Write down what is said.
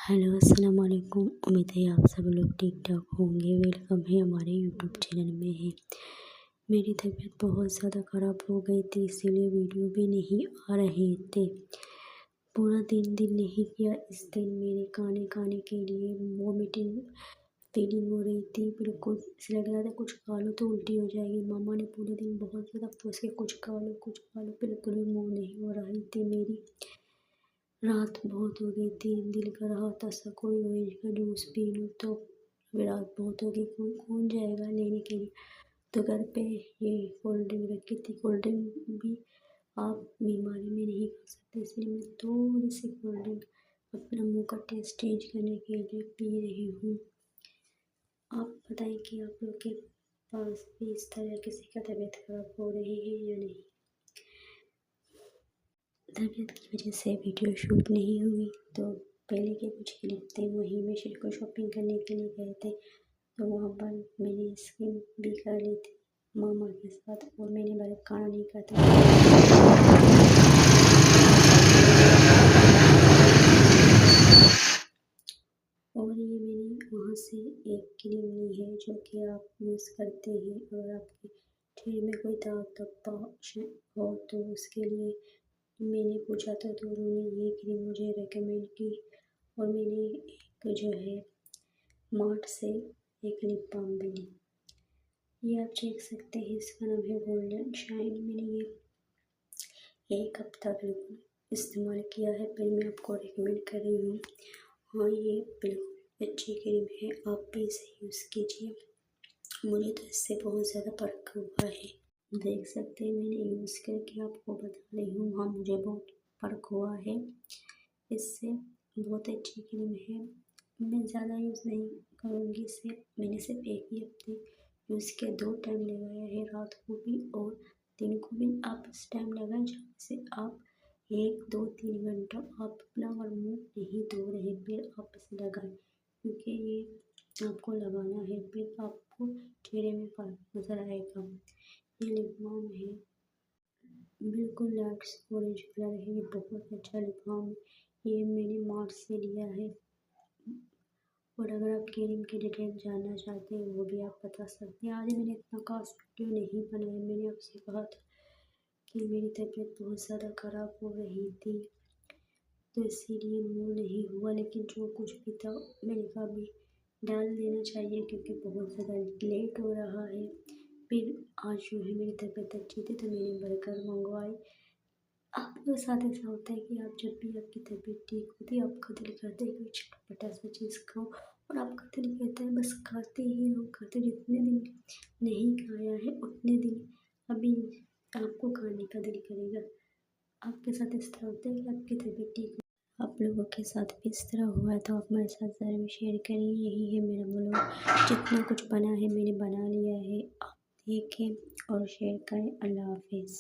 Hello अस्सलाम वालेकुम। उम्मीद है आप सब लोग ठीक ठाक होंगे। वेलकम है हमारे यूट्यूब चैनल में है। मेरी तबीयत बहुत ज़्यादा ख़राब हो गई थी, इसीलिए वीडियो भी नहीं आ रहे थे। पूरा दिन नहीं किया। इस दिन मेरे खाने के लिए वॉमिटिंग फीलिंग हो रही थी। बिल्कुल ऐसा लग रहा था कुछ खा लो तो उल्टी हो जाएगी। मामा ने पूरे दिन बहुत ज़्यादा पूछ के कुछ खा लो बिल्कुल भी मुँह नहीं हो रही थी मेरी। रात बहुत हो गई थी, दिल कर रहा था ऐसा कोई ऑरेंज का जूस पी लूँ, तो अभी रात बहुत हो गई, कौन जाएगा लेने के लिए। तो घर पे ये कोल्ड ड्रिंक रखी थी। कोल्ड ड्रिंक भी आप बीमारी में नहीं खा सकते, इसलिए मैं थोड़ी सी कोल्ड ड्रिंक अपना मुंह का टेस्ट चेंज करने के लिए पी रही हूँ। आप बताएं कि आप लोग के पास भी इस तरह किसी का तबीयत खराब हो रही है या नहीं। तबीयत की वजह से वीडियो शूट नहीं हुई, तो पहले के कुछ क्लिप थे वहीं में शेर को शॉपिंग करने के लिए गए थे, तो वहाँ पर मैंने स्किन भी कर ली थी मामा के साथ, और मैंने बर्फ़ खाना नहीं खाता। और ये मैंने वहाँ से एक क्रीम ली है जो कि आप यूज़ करते हैं अगर आपके चेहरे में कोई दाग धब्बा हो, तो उसके लिए मैंने पूछा था, तो उन्होंने ये क्रीम मुझे रेकमेंड की। और मैंने एक जो है मार्ट से एक लिप बाम भी ली। ये आप देख सकते हैं, इसका नाम है गोल्डन शाइन। मैंने ये एक हफ्ता बिल्कुल इस्तेमाल किया है, फिर मैं आपको रेकमेंड कर रही हूँ। हाँ, ये बिल्कुल अच्छी क्रीम है, आप भी इसे यूज़ कीजिए। मुझे तो इससे बहुत ज़्यादा फ़र्क हुआ है, देख सकते हैं। मैंने यूज़ करके आपको बता रही हूँ। हाँ, मुझे बहुत फ़र्क हुआ है इससे, बहुत अच्छी क्रीम है। मैं ज़्यादा यूज़ नहीं करूँगी इसे। मैंने सिर्फ एक ही हफ्ते यूज़ किया, 2 टाइम लगाया है, रात को भी और दिन को भी। आप इस टाइम लगाएं जहाँ से आप 1-2-3 घंटा आप अपना और मुँह नहीं धो रहे, फिर आप इसे लगाएं, क्योंकि ये आपको लगाना है, फिर आपको चेहरे में फ़र्क नज़र आएगा। ये लिप बाम है, बिल्कुल लाइट ऑरेंज कलर है, ये बहुत अच्छा लिप बाम है। ये मैंने मार्ट से लिया है। और अगर आप क्रीम की डिटेल जानना चाहते हैं वो भी आप बता सकते हैं। आज मैंने इतना खास वीडियो नहीं बनाया। मैंने आपसे कहा था कि मेरी तबीयत बहुत ज़्यादा ख़राब हो रही थी, तो इसीलिए मुँह नहीं हुआ, लेकिन जो कुछ भी था मैंने कहा अभी डाल देना चाहिए, क्योंकि बहुत ज़्यादा लेट हो रहा है। फिर आज जो है मेरी तबीयत अच्छी थी, तो मैंने बर्गर मंगवाए। आपके साथ ऐसा होता है कि आप जब भी आपकी तबीयत ठीक होती है, आपका दिल करता है कोई चटपटा सा चीज़ खाओ, और आपका दिल कहता है बस खाते ही रहो खाते। जितने दिन नहीं खाया है उतने दिन अभी आपको खाने का दिल करेगा। आपके साथ इस तरह होता है कि आपकी तबीयत ठीक हो, आप लोगों के साथ भी इस तरह हुआ है, तो आप मेरे साथ ज़रूर शेयर करिए। यही है मेरा ब्लॉग, जितना कुछ बना है मैंने बना लिया है, आप देखें और शेयर करें। अल्लाह हाफिज़।